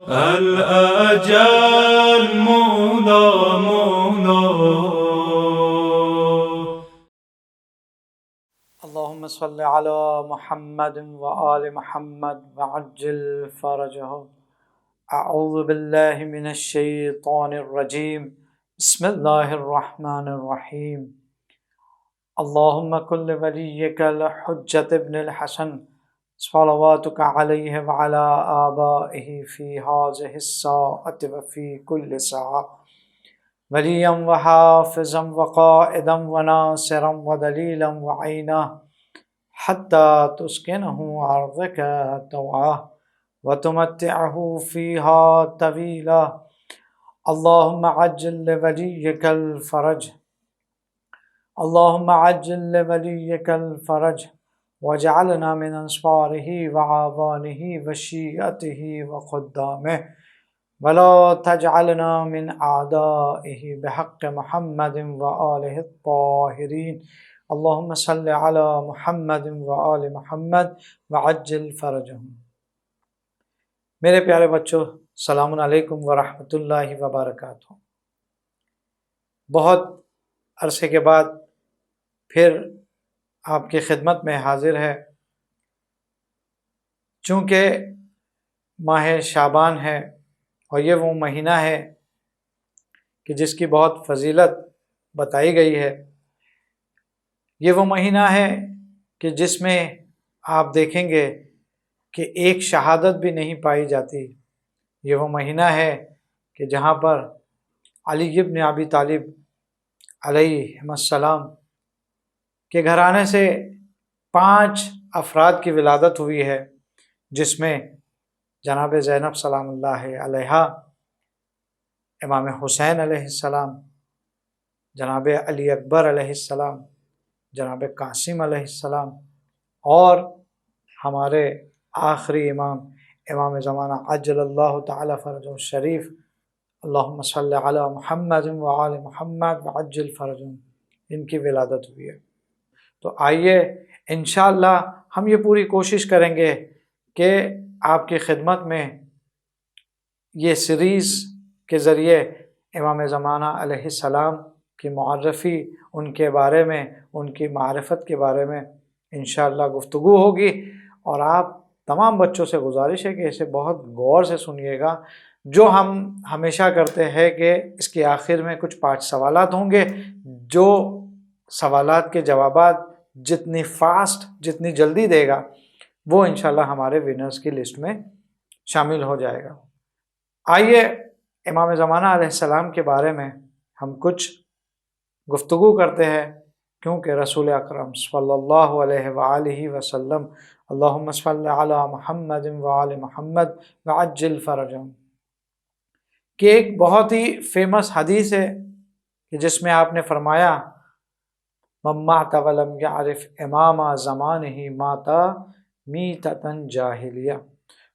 الأجل مولا اللهم صل على محمد وآل محمد وعجل فرجه. أعوذ بالله من الشيطان الرجيم. بسم الله الرحمن الرحيم. اللهم كل وليك الحجة ابن الحسن صلواتك عليه وعلى آبائه في هذه الساعة وفي كل ساعة وليا وحافظا وقائدا وناصرا ودليلا وعينا حتى تسكنه أرضك طوعا وتمتعه فيها طويلا. اللهم عجل لوليك الفرج. اللهم عجل لوليك الفرج واجعلنا من أنصاره وعوانه وشيعته وخدامه ولا تجعلنا من أعدائه بحق محمد وآله الطاهرين. اللهم صل على محمد وآل محمد وعجل فرجهم. میرے پیارے بچوں، السلام علیکم ورحمۃ اللہ وبرکاتہ۔ بہت عرصے کے بعد پھر آپ کی خدمت میں حاضر ہے۔ چونکہ ماہ شعبان ہے اور یہ وہ مہینہ ہے کہ جس کی بہت فضیلت بتائی گئی ہے۔ یہ وہ مہینہ ہے کہ جس میں آپ دیکھیں گے کہ ایک شہادت بھی نہیں پائی جاتی۔ یہ وہ مہینہ ہے کہ جہاں پر علی ابن ابی طالب علیہ السلام کے گھرانے سے 5 افراد کی ولادت ہوئی ہے، جس میں جناب زینب سلام اللہ علیہا، امام حسین علیہ السلام، جناب علی اکبر علیہ السلام، جناب قاسم علیہ السلام، اور ہمارے آخری امام زمانہ عجل اللہ تعالی فرجہ الشریف، اللہم صلی علی محمد وآل محمد وعجل فرجہ، ان کی ولادت ہوئی ہے۔ تو آئیے انشاءاللہ ہم یہ پوری کوشش کریں گے کہ آپ کی خدمت میں یہ سیریز کے ذریعے امام زمانہ علیہ السلام کی معرفی، ان کے بارے میں، ان کی معرفت کے بارے میں انشاءاللہ گفتگو ہوگی۔ اور آپ تمام بچوں سے گزارش ہے کہ اسے بہت غور سے سنیے گا۔ جو ہم ہمیشہ کرتے ہیں کہ اس کے آخر میں کچھ 5 سوالات ہوں گے، جو سوالات کے جوابات جتنی فاسٹ، جتنی جلدی دے گا، وہ انشاءاللہ ہمارے ونرز کی لسٹ میں شامل ہو جائے گا۔ آئیے امام زمانہ علیہ السلام کے بارے میں ہم کچھ گفتگو کرتے ہیں، کیونکہ رسول اکرم صلی اللہ علیہ وآلہ وسلم، اللہم صلی علی محمد وآل محمد وعجل فرجہم، کہ ایک بہت ہی فیمس حدیث ہے کہ جس میں آپ نے فرمایا من مات ولم یعرف امام زمانہ مات میتۃ جاہلیہ،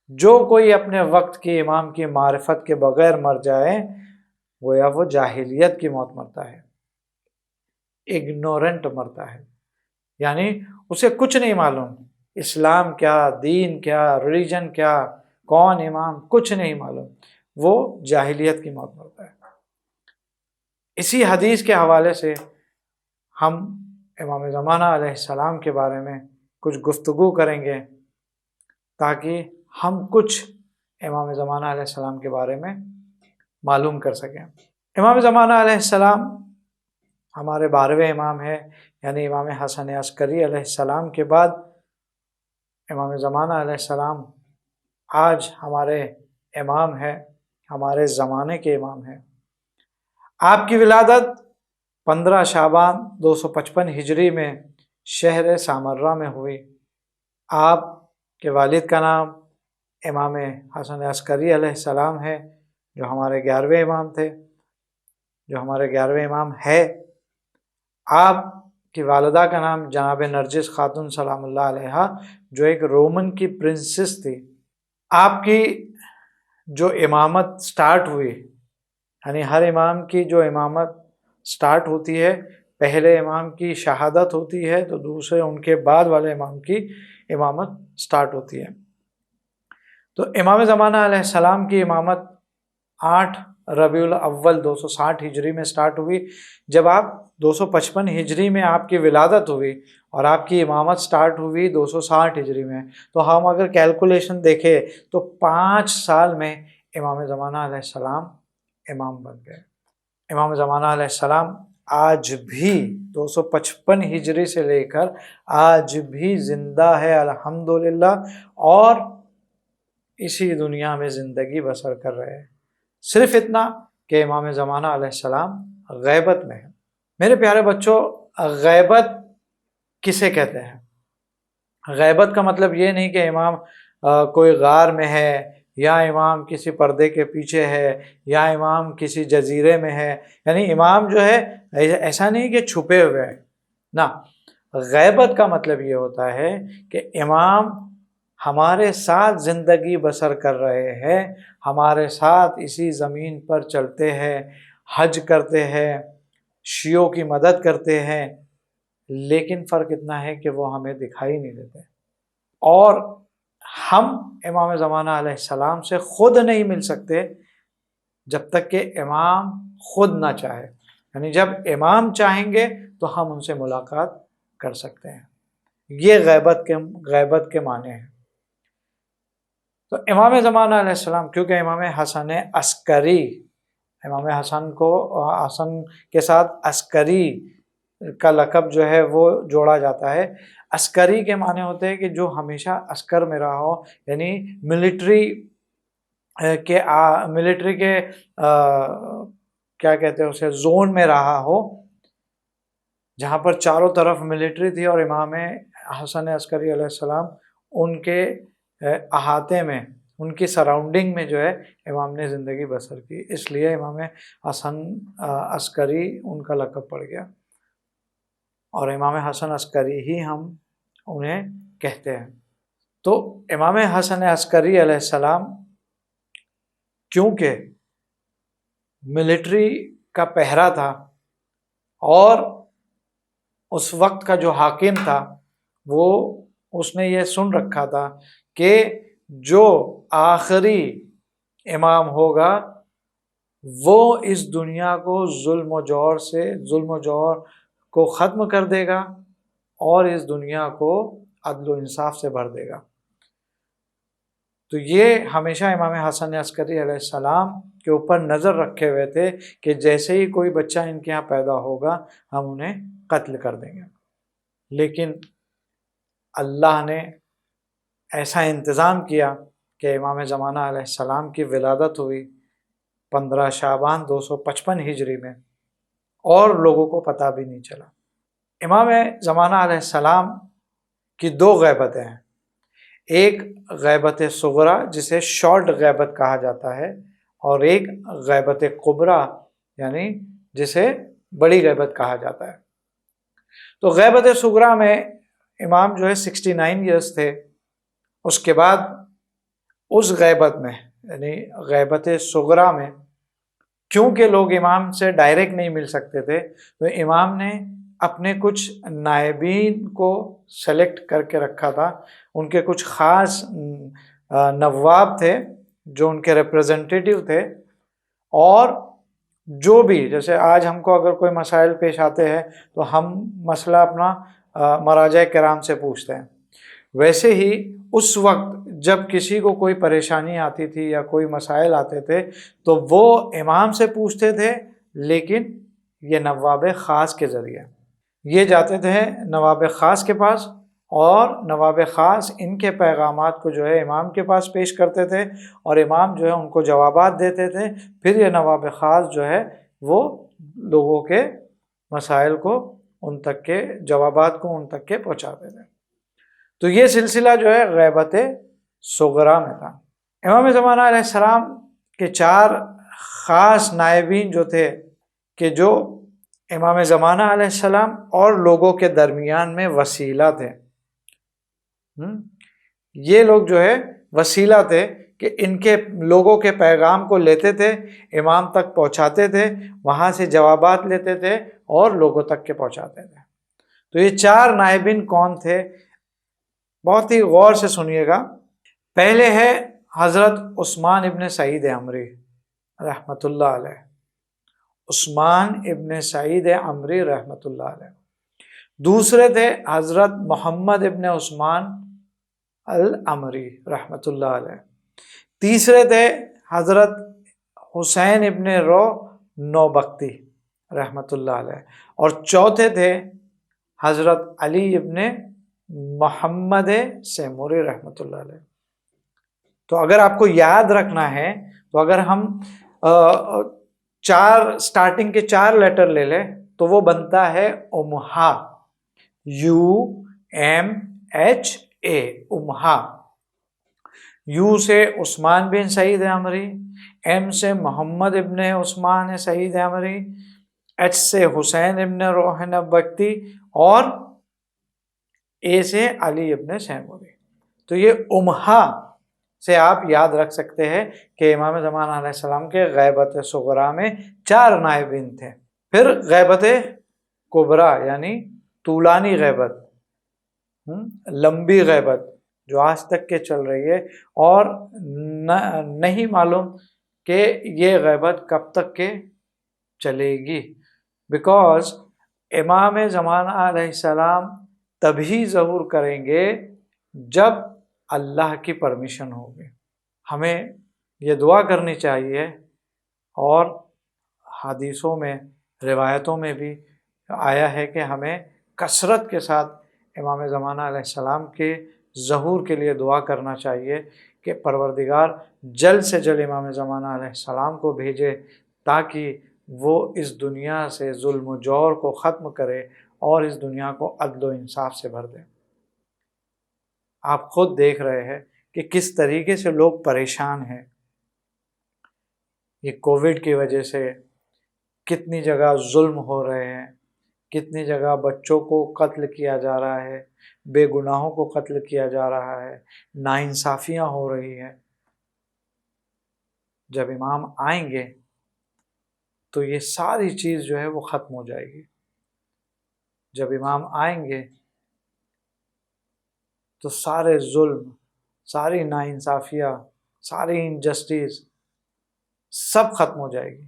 جو کوئی اپنے وقت کے امام کی معرفت کے بغیر مر جائے گویا وہ جاہلیت کی موت مرتا ہے، اگنورنٹ مرتا ہے، یعنی اسے کچھ نہیں معلوم، اسلام کیا، دین کیا، ریلیجن کیا، کون امام، کچھ نہیں معلوم، وہ جاہلیت کی موت مرتا ہے۔ اسی حدیث کے حوالے سے ہم امام زمانہ علیہ السلام کے بارے میں کچھ گفتگو کریں گے، تاکہ ہم کچھ امام زمانہ علیہ السلام کے بارے میں معلوم کر سکیں۔ امام زمانہ علیہ السلام ہمارے 12ویں امام ہے، یعنی امام حسن عسکری علیہ السلام کے بعد امام زمانہ علیہ السلام آج ہمارے امام ہے، ہمارے زمانے کے امام ہیں۔ آپ کی ولادت 15 شعبان 255 ہجری میں شہر سامرہ میں ہوئی۔ آپ کے والد کا نام امام حسن عسکری علیہ السلام ہے، جو ہمارے 11ویں امام تھے، جو ہمارے 11ویں امام ہے۔ آپ کی والدہ کا نام جناب نرجس خاتون سلام اللہ علیہا، جو ایک رومن کی پرنسس تھی۔ آپ کی جو امامت سٹارٹ ہوئی، یعنی ہر امام کی جو امامت سٹارٹ ہوتی ہے، پہلے امام کی شہادت ہوتی ہے تو دوسرے ان کے بعد والے امام کی امامت سٹارٹ ہوتی ہے۔ تو امام زمانہ علیہ السلام کی امامت 8 ربیع الاول 260 ہجری میں سٹارٹ ہوئی. جب آپ 255 ہجری میں آپ کی ولادت ہوئی اور آپ کی امامت سٹارٹ ہوئی 260 ہجری میں، تو ہم اگر کیلکولیشن دیکھیں تو 5 سال میں امام زمانہ علیہ السلام امام بن گئے. امام زمانہ علیہ السلام آج بھی 255 ہجری سے لے کر آج بھی زندہ ہے الحمدللہ، اور اسی دنیا میں زندگی بسر کر رہے ہیں. صرف اتنا کہ امام زمانہ علیہ السلام غیبت میں ہے. میرے پیارے بچوں، غیبت کسے کہتے ہیں؟ غیبت کا مطلب یہ نہیں کہ امام کوئی غار میں ہے، یا امام کسی پردے کے پیچھے ہے، یا امام کسی جزیرے میں ہے. یعنی امام جو ہے ایسا نہیں کہ چھپے ہوئے ہیں، نہ. غیبت کا مطلب یہ ہوتا ہے کہ امام ہمارے ساتھ زندگی بسر کر رہے ہیں، ہمارے ساتھ اسی زمین پر چلتے ہیں، حج کرتے ہیں، شیعوں کی مدد کرتے ہیں، لیکن فرق اتنا ہے کہ وہ ہمیں دکھائی نہیں دیتے. اور ہم امام زمانہ علیہ السلام سے خود نہیں مل سکتے جب تک کہ امام خود نہ چاہے. یعنی جب امام چاہیں گے تو ہم ان سے ملاقات کر سکتے ہیں. یہ غیبت کے معنی ہیں. تو امام زمانہ علیہ السلام، کیونکہ امام حسن عسکری، امام حسن کے ساتھ عسکری کا لقب جو ہے وہ جوڑا جاتا ہے. عسکری کے معنی ہوتے ہیں کہ جو ہمیشہ عسکر میں رہا ہو، یعنی ملٹری کے کیا کہتے ہیں اسے، زون میں رہا ہو، جہاں پر چاروں طرف ملٹری تھی، اور امام حسن عسکری علیہ السلام ان کے احاطے میں، ان کی سراؤنڈنگ میں جو ہے امام نے زندگی بسر کی. اس لیے امام حسن عسکری ان کا لقب پڑ گیا، اور امام حسن عسکری ہی ہم انہیں کہتے ہیں. تو امام حسن عسکری علیہ السلام کیونکہ ملٹری کا پہرا تھا، اور اس وقت کا جو حاکم تھا وہ اس نے یہ سن رکھا تھا کہ جو آخری امام ہوگا وہ اس دنیا کو ظلم و جور کو ختم کر دے گا، اور اس دنیا کو عدل و انصاف سے بھر دے گا. تو یہ ہمیشہ امام حسن عسکری علیہ السلام کے اوپر نظر رکھے ہوئے تھے کہ جیسے ہی کوئی بچہ ان کے ہاں پیدا ہوگا ہم انہیں قتل کر دیں گے. لیکن اللہ نے ایسا انتظام کیا کہ امام زمانہ علیہ السلام کی ولادت ہوئی 15 شعبان 255 ہجری میں، اور لوگوں کو پتہ بھی نہیں چلا. امام زمانہ علیہ السلام کی 2 غیبتیں ہیں. ایک غیبت صغرا جسے شارٹ غیبت کہا جاتا ہے، اور ایک غیبت کبریٰ یعنی جسے بڑی غیبت کہا جاتا ہے. تو غیبت صغرا میں امام جو ہے 69 ایئرس تھے. اس کے بعد اس غیبت میں یعنی غیبت صغرا میں کیونکہ لوگ امام سے ڈائریکٹ نہیں مل سکتے تھے، تو امام نے اپنے کچھ نائبین کو سلیکٹ کر کے رکھا تھا. ان کے کچھ خاص نواب تھے جو ان کے ریپریزنٹیٹیو تھے، اور جو بھی جیسے آج ہم کو اگر کوئی مسائل پیش آتے ہیں تو ہم مسئلہ اپنا مراجع کرام سے پوچھتے ہیں، ویسے ہی اس وقت جب کسی کو کوئی پریشانی آتی تھی یا کوئی مسائل آتے تھے تو وہ امام سے پوچھتے تھے، لیکن یہ نواب خاص کے ذریعے یہ جاتے تھے نواب خاص کے پاس، اور نواب خاص ان کے پیغامات کو جو ہے امام کے پاس پیش کرتے تھے، اور امام جو ہے ان کو جوابات دیتے تھے. پھر یہ نواب خاص جو ہے وہ لوگوں کے مسائل کو ان تک کے جوابات کو ان تک کے پہنچاتے تھے. تو یہ سلسلہ جو ہے غیبت صغرا میں تھا. امام زمانہ علیہ السلام کے 4 خاص نائبین جو تھے کہ جو امام زمانہ علیہ السلام اور لوگوں کے درمیان میں وسیلہ تھے. یہ لوگ جو ہے وسیلہ تھے کہ ان کے لوگوں کے پیغام کو لیتے تھے، امام تک پہنچاتے تھے، وہاں سے جوابات لیتے تھے اور لوگوں تک کے پہنچاتے تھے. تو یہ 4 نائبین کون تھے؟ بہت ہی غور سے سنیے گا. پہلے ہے حضرت عثمان ابن سعید عمری رحمۃ اللہ علیہ، عثمان ابن سعید عمری رحمۃ اللہ علیہ۔ دوسرے تھے حضرت محمد ابن عثمان العمری رحمۃ اللہ علیہ۔ تیسرے تھے حضرت حسین ابن رو نوبختی رحمۃ اللہ علیہ، اور چوتھے تھے حضرت علی ابن محمد سیموری رحمۃ اللہ علیہ۔ تو اگر آپ کو یاد رکھنا ہے تو اگر ہم اسٹارٹنگ کے 4 لیٹر لے لیں تو وہ بنتا ہے امہا، UMHA، امہا۔ یو سے عثمان بن سعید عمری، ایم سے محمد ابن عثمان سعید عمری، ایچ سے حسین ابن روح نوبختی، اور اے سے علی ابن سیموری۔ تو یہ امہا سے آپ یاد رکھ سکتے ہیں کہ امام زمان علیہ السلام کے غیبت صغرا میں 4 نائبین تھے۔ پھر غیبت کبرا یعنی طولانی غیبت، لمبی غیبت جو آج تک کے چل رہی ہے، اور نہیں معلوم کہ یہ غیبت کب تک کے چلے گی، بیکاز امام زمانہ علیہ السلام تبھی ظہور کریں گے جب اللہ کی پرمیشن ہوگی۔ ہمیں یہ دعا کرنی چاہیے، اور حدیثوں میں روایتوں میں بھی آیا ہے کہ ہمیں کثرت کے ساتھ امام زمانہ علیہ السلام کے ظہور کے لیے دعا کرنا چاہیے کہ پروردگار جلد سے جلد امام زمانہ علیہ السلام کو بھیجے تاکہ وہ اس دنیا سے ظلم و جور کو ختم کرے اور اس دنیا کو عدل و انصاف سے بھر دے۔ آپ خود دیکھ رہے ہیں کہ کس طریقے سے لوگ پریشان ہیں، یہ کووڈ کی وجہ سے کتنی جگہ ظلم ہو رہے ہیں، کتنی جگہ بچوں کو قتل کیا جا رہا ہے، بے گناہوں کو قتل کیا جا رہا ہے، ناانصافیاں ہو رہی ہیں۔ جب امام آئیں گے تو یہ ساری چیز جو ہے وہ ختم ہو جائے گی۔ جب امام آئیں گے تو سارے ظلم، ساری ناانصافیاں، ساری انجسٹس سب ختم ہو جائے گی،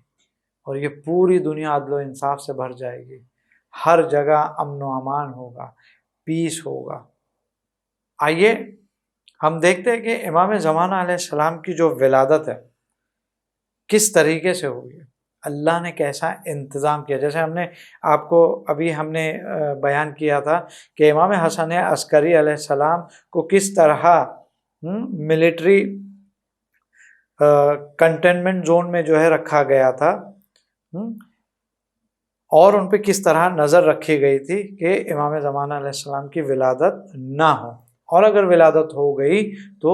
اور یہ پوری دنیا عدل و انصاف سے بھر جائے گی۔ ہر جگہ امن و امان ہوگا، پیس ہوگا۔ آئیے ہم دیکھتے ہیں کہ امام زمانہ علیہ السلام کی جو ولادت ہے کس طریقے سے ہوئی، اللہ نے کیسا انتظام کیا۔ جیسے ہم نے آپ کو ابھی بیان کیا تھا کہ امام حسن عسکری علیہ السلام کو کس طرح ملٹری کنٹینمنٹ زون میں جو ہے رکھا گیا تھا، اور ان پہ کس طرح نظر رکھی گئی تھی کہ امام زمانہ علیہ السلام کی ولادت نہ ہو، اور اگر ولادت ہو گئی تو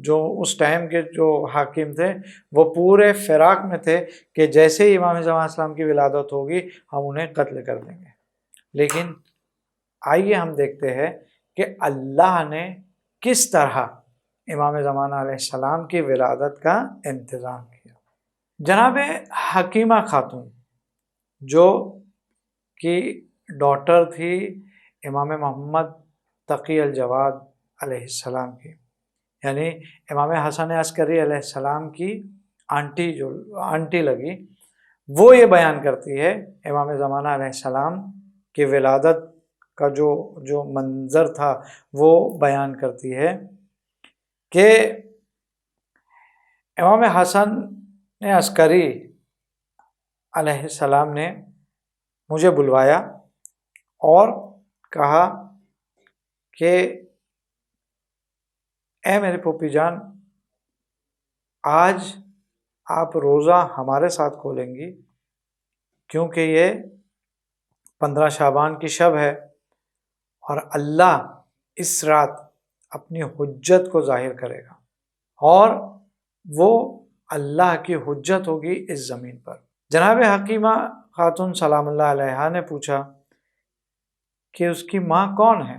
جو اس ٹائم کے جو حاکم تھے وہ پورے فراق میں تھے کہ جیسے ہی امام زمانہ علیہ السلام کی ولادت ہوگی ہم انہیں قتل کر دیں گے۔ لیکن آئیے ہم دیکھتے ہیں کہ اللہ نے کس طرح امام زمانہ علیہ السلام کی ولادت کا انتظام کیا۔ جناب حکیمہ خاتون جو کہ ڈاٹر تھی امام محمد تقی الجواد علیہ السلام کی، یعنی امام حسن عسکری علیہ السلام کی آنٹی لگی، وہ یہ بیان کرتی ہے امام زمانہ علیہ السلام کی ولادت کا جو منظر تھا وہ بیان کرتی ہے کہ امام حسن عسکری علیہ السلام نے مجھے بلوایا اور کہا کہ اے میرے پھوپھی جان، آج آپ روزہ ہمارے ساتھ کھولیں گی کیونکہ یہ 15 شعبان کی شب ہے، اور اللہ اس رات اپنی حجت کو ظاہر کرے گا، اور وہ اللہ کی حجت ہوگی اس زمین پر۔ جناب حکیمہ خاتون سلام اللہ علیہا نے پوچھا کہ اس کی ماں کون ہے؟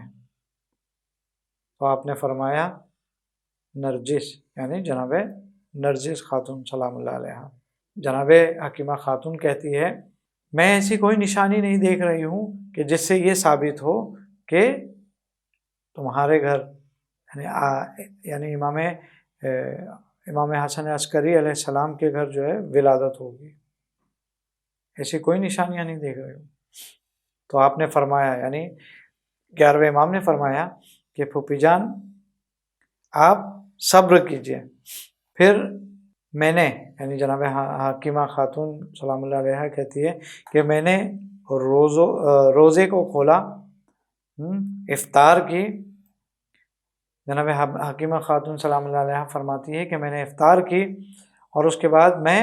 تو آپ نے فرمایا نرجس، یعنی جناب نرجس خاتون سلام اللہ علیہا۔ جناب حکیمہ خاتون کہتی ہے میں ایسی کوئی نشانی نہیں دیکھ رہی ہوں کہ جس سے یہ ثابت ہو کہ تمہارے گھر یعنی امام امام حسن عسکری علیہ السلام کے گھر جو ہے ولادت ہوگی، ایسی کوئی نشانیاں نہیں دیکھ رہے ہو۔ تو آپ نے فرمایا، یعنی 11ویں امام نے فرمایا کہ پھوپھی جان آپ صبر کیجئے۔ پھر میں نے، یعنی جناب حکیمہ خاتون سلام اللہ علیہ کہتی ہے کہ میں نے روزے کو کھولا، افطار کی۔ جناب حکیمہ خاتون سلام اللہ علیہ فرماتی ہے کہ میں نے افطار کی اور اس کے بعد میں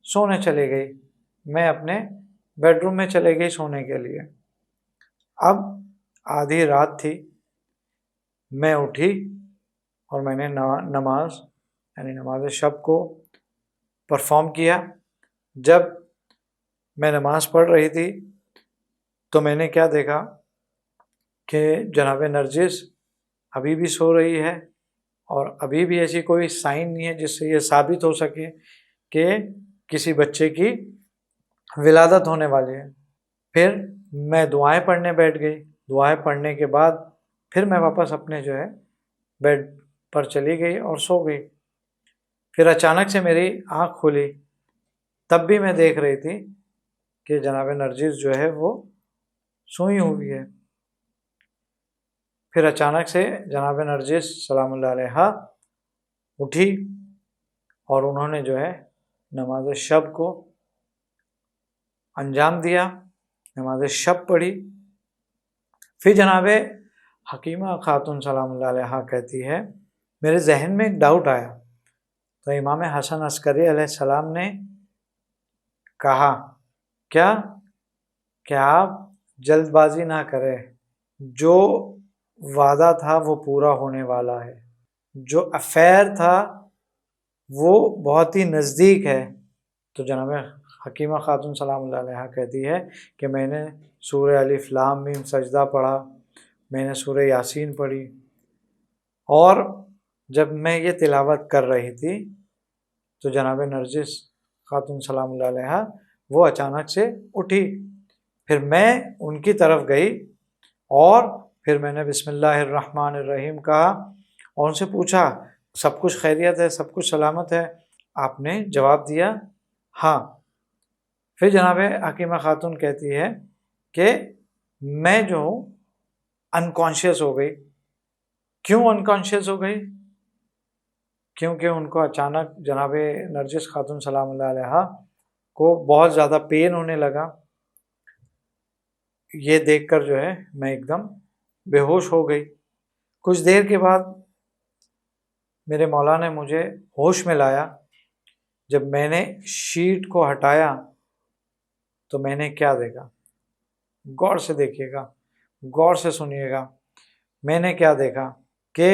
سونے چلی گئی، میں اپنے بیڈ روم میں چلے گئی سونے کے لیے۔ اب آدھی رات تھی، میں اٹھی اور میں نے نماز یعنی نماز شب کو پرفارم کیا۔ جب میں نماز پڑھ رہی تھی تو میں نے کیا دیکھا کہ جناب نرجس ابھی بھی سو رہی ہے، اور ابھی بھی ایسی کوئی سائن نہیں ہے جس سے یہ ثابت ہو سکے کہ کسی بچے کی ولادت ہونے والی ہے۔ پھر میں دعائیں پڑھنے بیٹھ گئی، دعائیں پڑھنے کے بعد پھر میں واپس اپنے جو ہے بیڈ پر چلی گئی اور سو گئی۔ پھر اچانک سے میری آنکھ کھلی، تب بھی میں دیکھ رہی تھی کہ جناب نرجس جو ہے وہ سوئی ہوئی ہے۔ پھر اچانک سے جناب نرجس سلام اللہ علیہ اٹھی اور انہوں نے جو ہے نماز شب کو انجام دیا، نماز شب پڑھی۔ پھر جناب حکیمہ خاتون سلام اللہ علیہ کہتی ہے میرے ذہن میں ایک ڈاؤٹ آیا، تو امام حسن عسکری علیہ السلام نے کہا کیا کہ آپ جلد بازی نہ کریں، جو وعدہ تھا وہ پورا ہونے والا ہے، جو افیئر تھا وہ بہت ہی نزدیک ہے۔ تو جناب حکیمہ خاتون سلام اللہ علیہ کہتی ہے کہ میں نے سورہ الف لام میم سجدہ پڑھا، میں نے سورہ یاسین پڑھی، اور جب میں یہ تلاوت کر رہی تھی تو جناب نرجس خاتون سلام اللہ علیہ وہ اچانک سے اٹھی۔ پھر میں ان کی طرف گئی اور پھر میں نے بسم اللہ الرحمن الرحیم کہا اور ان سے پوچھا سب کچھ خیریت ہے، سب کچھ سلامت ہے؟ آپ نے جواب دیا ہاں۔ پھر جناب حکیمہ خاتون کہتی ہے کہ میں جو ہوں انکانشیس ہو گئی۔ کیوں انکانشیس ہو گئی؟ کیونکہ ان کو اچانک جناب نرجس خاتون سلام اللہ علیہ کو بہت زیادہ پین ہونے لگا۔ یہ دیکھ کر جو ہے میں ایک دم بے ہوش ہو گئی۔ کچھ دیر کے بعد میرے مولا نے مجھے ہوش میں لایا۔ جب میں نے شیٹ کو ہٹایا تو میں نے کیا دیکھا؟ غور سے دیکھیے گا، غور سے سنیے گا۔ میں نے کیا دیکھا کہ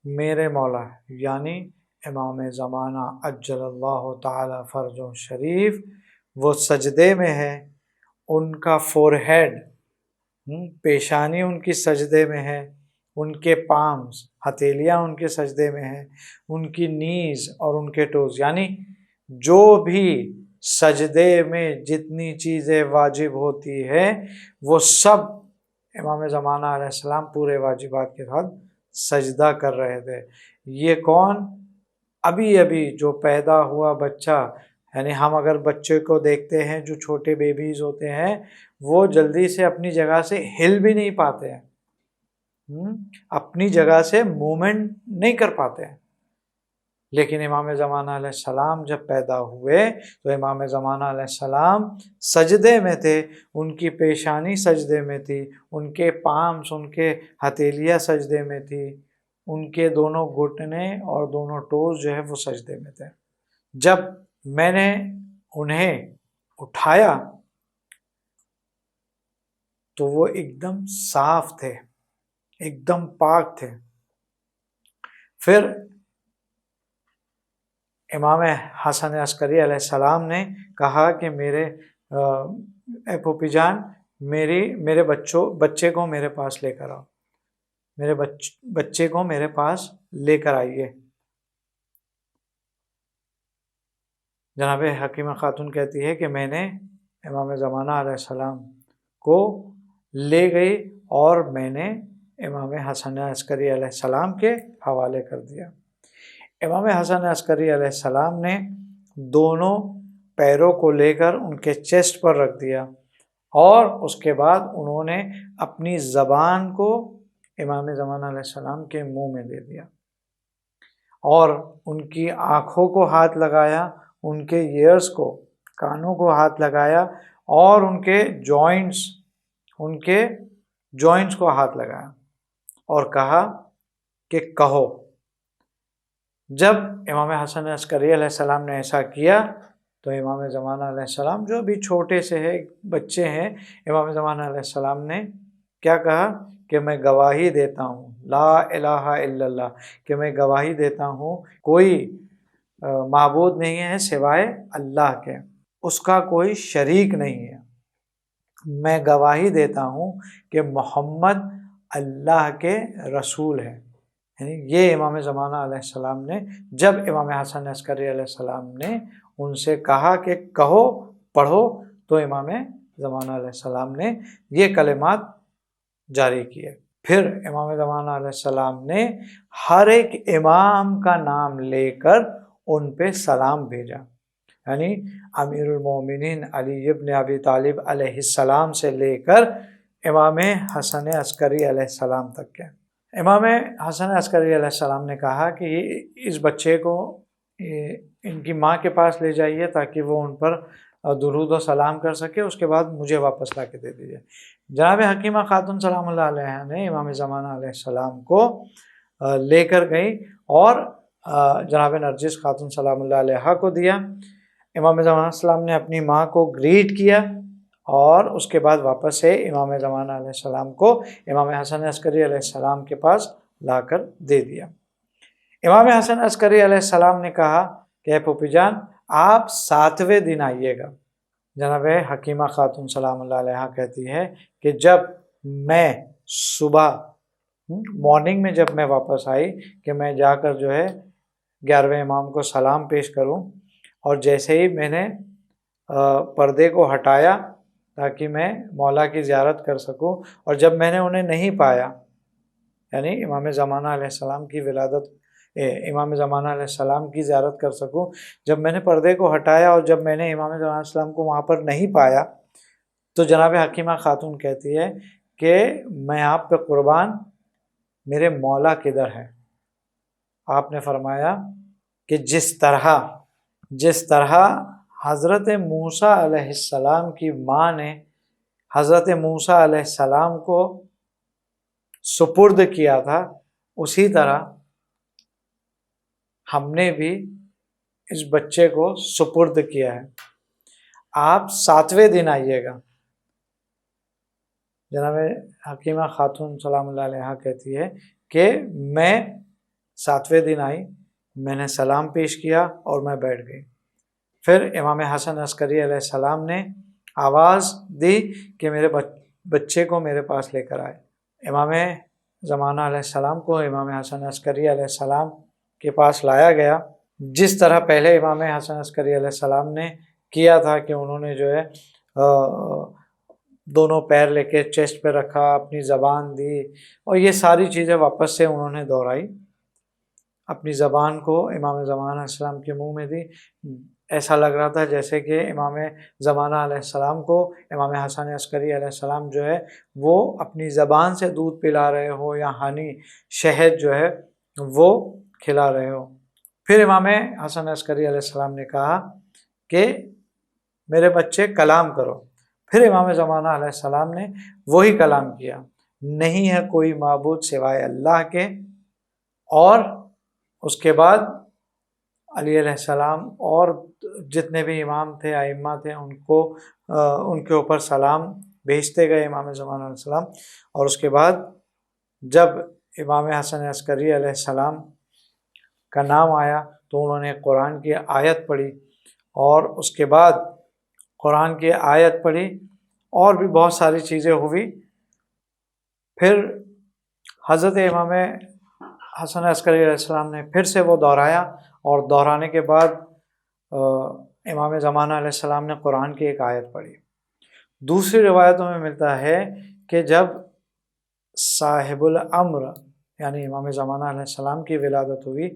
میرے مولا یعنی امام زمانہ عجل اللہ تعالی فرج شریف وہ سجدے میں ہے، ان کا فور ہیڈ پیشانی ان کی سجدے میں ہے، ان کے پامز ہتھیلیاں ان کے سجدے میں ہیں، ان کی نیز اور ان کے ٹوز، یعنی جو بھی سجدے میں جتنی چیزیں واجب ہوتی ہے وہ سب امام زمانہ علیہ السلام پورے واجبات کے ساتھ سجدہ کر رہے تھے۔ یہ کون؟ ابھی ابھی جو پیدا ہوا بچہ، یعنی ہم اگر بچے کو دیکھتے ہیں جو چھوٹے بیبیز ہوتے ہیں وہ جلدی سے اپنی جگہ سے ہل بھی نہیں پاتے ہیں، اپنی جگہ سے موومنٹ نہیں کر پاتے ہیں، لیکن امام زمانہ علیہ السلام جب پیدا ہوئے تو امام زمانہ علیہ السلام سجدے میں تھے، ان کی پیشانی سجدے میں تھی، ان کے پامس ان کے ہتھیلیاں سجدے میں تھی، ان کے دونوں گھٹنے اور دونوں ٹوز جو ہے وہ سجدے میں تھے۔ جب میں نے انہیں اٹھایا تو وہ ایک دم صاف تھے، ایک دم پاک تھے۔ پھر امام حسن عسکری علیہ السلام نے کہا کہ میرے پھوپھی جان میرے بچے کو میرے پاس لے کر آؤ، میرے بچے کو میرے پاس لے کر آئیے۔ جناب حکیمہ خاتون کہتی ہے کہ میں نے امام زمانہ علیہ السلام کو لے گئی اور میں نے امام حسن عسکری علیہ السلام کے حوالے کر دیا۔ امام حسن عسکری علیہ السلام نے دونوں پیروں کو لے کر ان کے چیسٹ پر رکھ دیا، اور اس کے بعد انہوں نے اپنی زبان کو امام زمانہ علیہ السلام کے منہ میں دے دیا، اور ان کی آنکھوں کو ہاتھ لگایا، ان کے ایئرز کو، کانوں کو ہاتھ لگایا، اور ان کے جوائنٹس کو ہاتھ لگایا، اور کہا کہ کہو۔ جب امام حسن عسکری علیہ السلام نے ایسا کیا تو امام زمانہ علیہ السلام، جو بھی چھوٹے سے بچے ہیں، امام زمانہ علیہ السلام نے کیا کہا کہ میں گواہی دیتا ہوں، لا الہ الا اللہ، کہ میں گواہی دیتا ہوں کوئی معبود نہیں ہے سوائے اللہ کے، اس کا کوئی شریک نہیں ہے، میں گواہی دیتا ہوں کہ محمد اللہ کے رسول ہے۔ یعنی یہ امام زمانہ علیہ السلام نے، جب امام حسن عسکری علیہ السلام نے ان سے کہا کہ کہو، پڑھو، تو امام زمانہ علیہ السلام نے یہ کلمات جاری کیے۔ پھر امام زمانہ علیہ السلام نے ہر ایک امام کا نام لے کر ان پہ سلام بھیجا، یعنی امیر المومنین علی ابن ابی طالب علیہ السلام سے لے کر امام حسن عسکری علیہ السلام تک کے۔ امام حسن عسکری علیہ السلام نے کہا کہ اس بچے کو ان کی ماں کے پاس لے جائیے تاکہ وہ ان پر درود و سلام کر سکے، اس کے بعد مجھے واپس لا کے دے دیجیے۔ جناب حکیمہ خاتون سلام اللہ علیہ نے امام زمانہ علیہ السلام کو لے کر گئی اور جناب نرجس خاتون سلام اللہ علیہ کو دیا۔ امام زمانہ علیہ السلام نے اپنی ماں کو گریٹ کیا، اور اس کے بعد واپس سے امام زمانہ علیہ السلام کو امام حسن عسکری علیہ السلام کے پاس لا کر دے دیا۔ امام حسن عسکری علیہ السلام نے کہا کہ اے پھوپھی جان، آپ 7ویں دن آئیے گا۔ جناب حکیمہ خاتون سلام اللہ علیہ کہتی ہے کہ جب میں صبح مارننگ میں جب میں واپس آئی کہ میں جا کر جو ہے 11ویں امام کو سلام پیش کروں، اور جیسے ہی میں نے پردے کو ہٹایا تاکہ میں مولا کی زیارت کر سکوں، اور جب میں نے انہیں نہیں پایا، یعنی امام زمانہ علیہ السلام کی ولادت، امام زمانہ علیہ السلام کی زیارت کر سکوں، جب میں نے پردے کو ہٹایا اور جب میں نے امام زمانہ علیہ السلام کو وہاں پر نہیں پایا، تو جناب حکیمہ خاتون کہتی ہے کہ میں آپ پہ قربان، میرے مولا کدھر ہے؟ آپ نے فرمایا کہ جس طرح حضرت موسیٰ علیہ السلام کی ماں نے حضرت موسیٰ علیہ السلام کو سپرد کیا تھا، اسی طرح ہم نے بھی اس بچے کو سپرد کیا ہے، آپ 7ویں دن آئیے گا۔ جناب حکیمہ خاتون سلام اللہ علیہ کہتی ہے کہ میں 7ویں دن آئی، میں نے سلام پیش کیا اور میں بیٹھ گئی۔ پھر امام حسن عسکری علیہ السلام نے آواز دی کہ میرے بچے کو میرے پاس لے کر آئے۔ امام زمانہ علیہ السلام کو امام حسن عسکری علیہ السلام کے پاس لایا گیا، جس طرح پہلے امام حسن عسکری علیہ السلام نے کیا تھا کہ انہوں نے جو ہے دونوں پیر لے کے چیسٹ پہ رکھا، اپنی زبان دی، اور یہ ساری چیزیں واپس سے انہوں نے دہرائی، اپنی زبان کو امام زمانہ علیہ السلام کے منہ میں دی۔ ایسا لگ رہا تھا جیسے کہ امام زمانہ علیہ السلام کو امام حسن عسکری علیہ السلام جو ہے وہ اپنی زبان سے دودھ پلا رہے ہو، یا ہنی، شہد جو ہے وہ کھلا رہے ہو۔ پھر امام حسن عسکری علیہ السلام نے کہا کہ میرے بچے کلام کرو۔ پھر امام زمانہ علیہ السلام نے وہی کلام کیا، نہیں ہے کوئی معبود سوائے اللہ کے، اور اس کے بعد علی علیہ السلام اور جتنے بھی امام تھے، ائمہ تھے، ان کے اوپر سلام بھیجتے گئے امام زمانہ علیہ السلام۔ اور اس کے بعد جب امام حسن عسکری علیہ السلام کا نام آیا تو انہوں نے قرآن کی آیت پڑھی، اور اس کے بعد قرآن کی آیت پڑھی، اور بھی بہت ساری چیزیں ہوئی۔ پھر حضرت امام حسن عسکری علیہ السلام نے پھر سے وہ دہرایا، اور دہرانے کے بعد امام زمانہ علیہ السلام نے قرآن کی ایک آیت پڑھی۔ دوسری روایتوں میں ملتا ہے کہ جب صاحب الامر یعنی امام زمانہ علیہ السلام کی ولادت ہوئی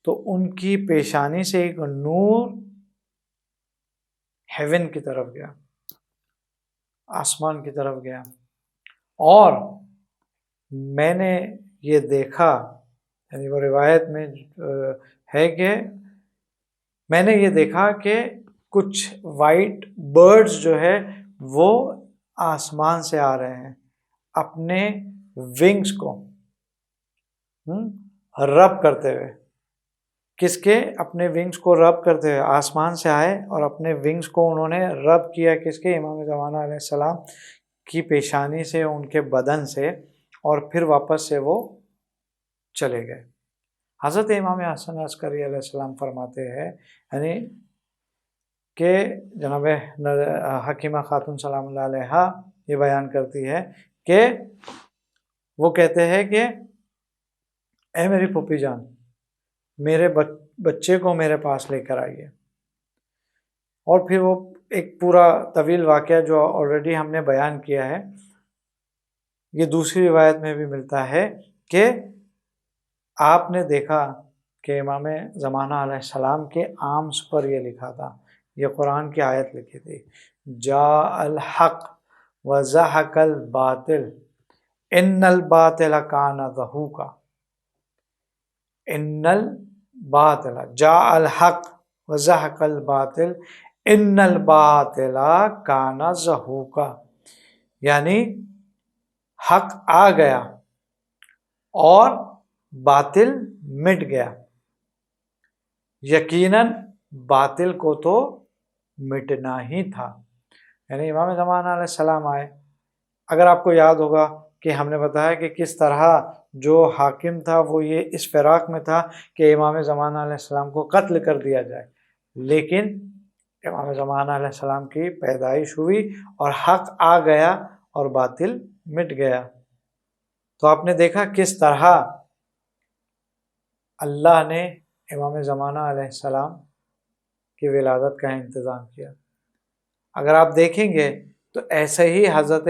تو ان کی پیشانی سے ایک نور ہیون کی طرف گیا، آسمان کی طرف گیا، اور میں نے یہ دیکھا، یعنی وہ روایت میں ہے کہ میں نے یہ دیکھا کہ کچھ وائٹ برڈز جو ہے وہ آسمان سے آ رہے ہیں، اپنے ونگز کو رب کرتے ہوئے۔ کس کے؟ اپنے ونگز کو رب کرتے ہوئے آسمان سے آئے اور اپنے ونگز کو انہوں نے رب کیا، کس کے؟ امام زمانہ علیہ السلام کی پیشانی سے، ان کے بدن سے، اور پھر واپس سے وہ چلے گئے۔ حضرت امام حسن عسکری علیہ السلام فرماتے ہیں، یعنی کہ جناب حکیمہ خاتون سلام اللہ علیہا یہ بیان کرتی ہے کہ وہ کہتے ہیں کہ اے میری پھوپھی جان، میرے بچے کو میرے پاس لے کر آئیے، اور پھر وہ ایک پورا طویل واقعہ جو آلریڈی ہم نے بیان کیا ہے، یہ دوسری روایت میں بھی ملتا ہے کہ آپ نے دیکھا کہ امام زمانہ علیہ السلام کے آرمز پر یہ لکھا تھا، یہ قرآن کی آیت لکھی تھی، جاء الحق وزحق الباطل ان الباطل کان زہوقا، ان الباطل جاء الحق وزحق الباطل ان الباطل کان زہوقا، یعنی حق آ گیا اور باطل مٹ گیا، یقیناً باطل کو تو مٹنا ہی تھا۔ یعنی امام زمانہ علیہ السلام آئے، اگر آپ کو یاد ہوگا کہ ہم نے بتایا کہ کس طرح جو حاکم تھا وہ یہ اس فراق میں تھا کہ امام زمانہ علیہ السلام کو قتل کر دیا جائے، لیکن امام زمانہ علیہ السلام کی پیدائش ہوئی اور حق آ گیا اور باطل مٹ گیا۔ تو آپ نے دیکھا کس طرح اللہ نے امام زمانہ علیہ السلام کی ولادت کا انتظام کیا۔ اگر آپ دیکھیں گے تو ایسے ہی حضرت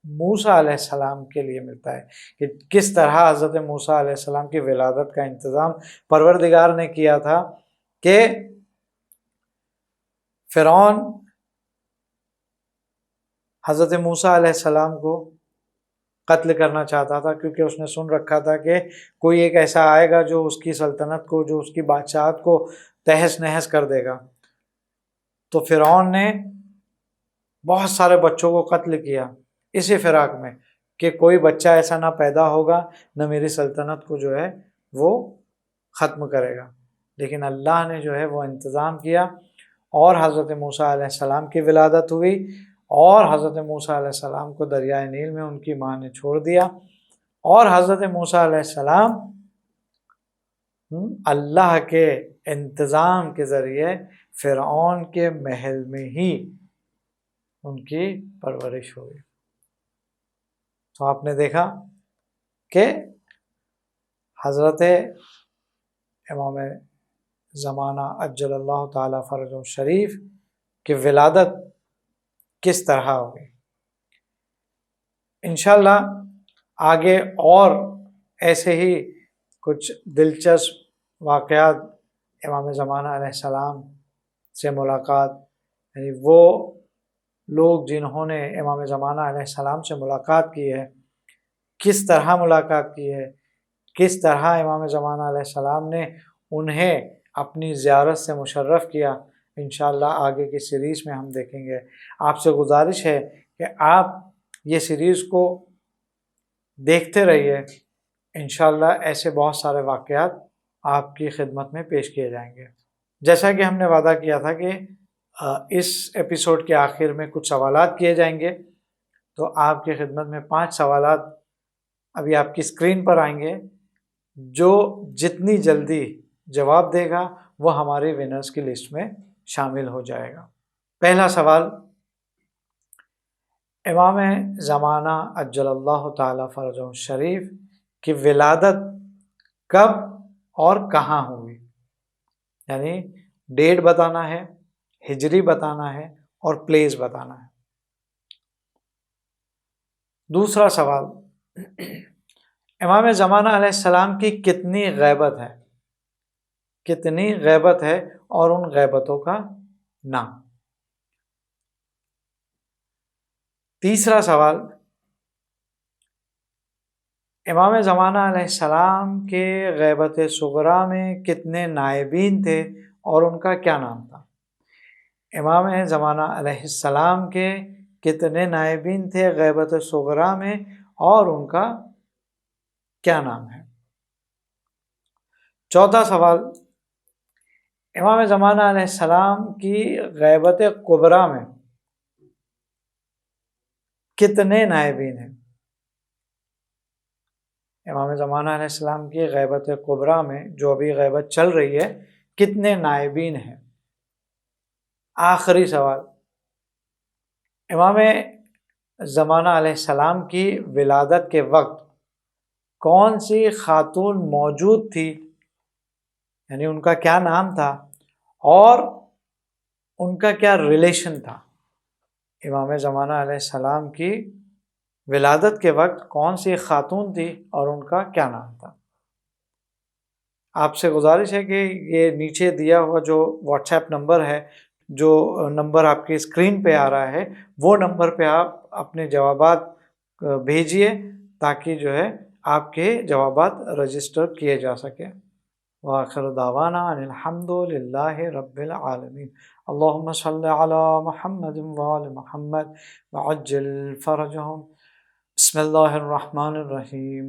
موسیٰ علیہ السلام کے لیے ملتا ہے کہ کس طرح حضرت موسیٰ علیہ السلام کی ولادت کا انتظام پروردگار نے کیا تھا کہ فرعون حضرت موسیٰ علیہ السلام کو قتل کرنا چاہتا تھا، کیونکہ اس نے سن رکھا تھا کہ کوئی ایک ایسا آئے گا جو اس کی سلطنت کو، جو اس کی بادشاہت کو تہس نہس کر دے گا۔ تو فرعون نے بہت سارے بچوں کو قتل کیا اسی فراق میں کہ کوئی بچہ ایسا نہ پیدا ہوگا نہ میری سلطنت کو جو ہے وہ ختم کرے گا، لیکن اللہ نے جو ہے وہ انتظام کیا اور حضرت موسیٰ علیہ السلام کی ولادت ہوئی، اور حضرت موسیٰ علیہ السلام کو دریائے نیل میں ان کی ماں نے چھوڑ دیا، اور حضرت موسیٰ علیہ السلام اللہ کے انتظام کے ذریعے فرعون کے محل میں ہی ان کی پرورش ہوئی۔ تو آپ نے دیکھا کہ حضرت امام زمانہ عجل اللہ تعالی فرجہ شریف کی ولادت کس طرح ہوگی۔ انشاءاللہ آگے اور ایسے ہی کچھ دلچسپ واقعات امام زمانہ علیہ السلام سے ملاقات، یعنی وہ لوگ جنہوں نے امام زمانہ علیہ السلام سے ملاقات کی ہے، کس طرح ملاقات کی ہے، کس طرح امام زمانہ علیہ السلام نے انہیں اپنی زیارت سے مشرف کیا، انشاءاللہ آگے کی سیریز میں ہم دیکھیں گے۔ آپ سے گزارش ہے کہ آپ یہ سیریز کو دیکھتے رہیے، انشاءاللہ ایسے بہت سارے واقعات آپ کی خدمت میں پیش کیے جائیں گے۔ جیسا کہ ہم نے وعدہ کیا تھا کہ اس ایپیسوڈ کے آخر میں کچھ سوالات کیے جائیں گے، تو آپ کی خدمت میں 5 سوالات ابھی آپ کی اسکرین پر آئیں گے، جو جتنی جلدی جواب دے گا وہ ہماری ونرز کی لسٹ میں شامل ہو جائے گا۔ پہلا سوال، امام زمانہ عجل اللہ تعالی فرجہ شریف کی ولادت کب اور کہاں ہوئی، یعنی ڈیٹ بتانا ہے، ہجری بتانا ہے اور پلیس بتانا ہے۔ دوسرا سوال، امام زمانہ علیہ السلام کی کتنی غیبت ہے، کتنی غیبت ہے اور ان غیبتوں کا نام۔ تیسرا سوال، امام زمانہ علیہ السلام کے غیبت صغریٰ میں کتنے نائبین تھے اور ان کا کیا نام تھا؟ امام زمانہ علیہ السلام کے کتنے نائبین تھے غیبت صغریٰ میں اور ان کا کیا نام ہے؟ چوتھا سوال، امام زمانہ علیہ السلام کی غیبت کبریٰ میں کتنے نائبین ہیں؟ امام زمانہ علیہ السلام کی غیبت کبریٰ میں جو ابھی غیبت چل رہی ہے کتنے نائبین ہیں؟ آخری سوال، امام زمانہ علیہ السلام کی ولادت کے وقت کون سی خاتون موجود تھی، یعنی ان کا کیا نام تھا اور ان کا کیا ریلیشن تھا؟ امام زمانہ علیہ السلام کی ولادت کے وقت کون سی خاتون تھی اور ان کا کیا نام تھا؟ آپ سے گزارش ہے کہ یہ نیچے دیا ہوا جو واٹس ایپ نمبر ہے، جو نمبر آپ کی اسکرین پہ آ رہا ہے، وہ نمبر پہ آپ اپنے جوابات بھیجیے تاکہ جو ہے آپ کے جوابات رجسٹر کیے جا سکیں۔ وآخر دعوانا ان الحمد للہ رب العالمین۔ اللہم صلی علی محمد وآل محمد وعجل فرجہم۔ بسم اللہ الرحمن الرحیم۔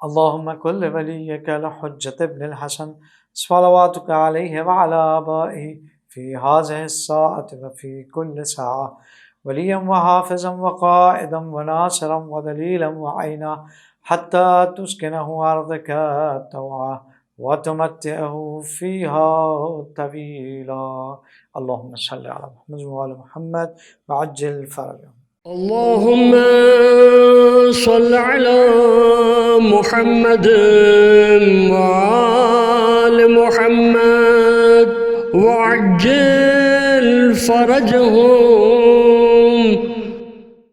اللہم کل ولیک الحجۃ ابن الحسن صلواتک علیہ وعلی آبائہ فی ہذہ الساعۃ وفی کل ساعہ ولیا وحافظا وقائدا وناصرا ودلیلا وعینا حتی تسکنہ ارضک طوعا وتمتعہ فیہا طویلا۔ اللہم صلی علی محمد وعلی محمد وعجل فرجہم۔ اللهم صل على محمد وآل محمد وعجل فرجهم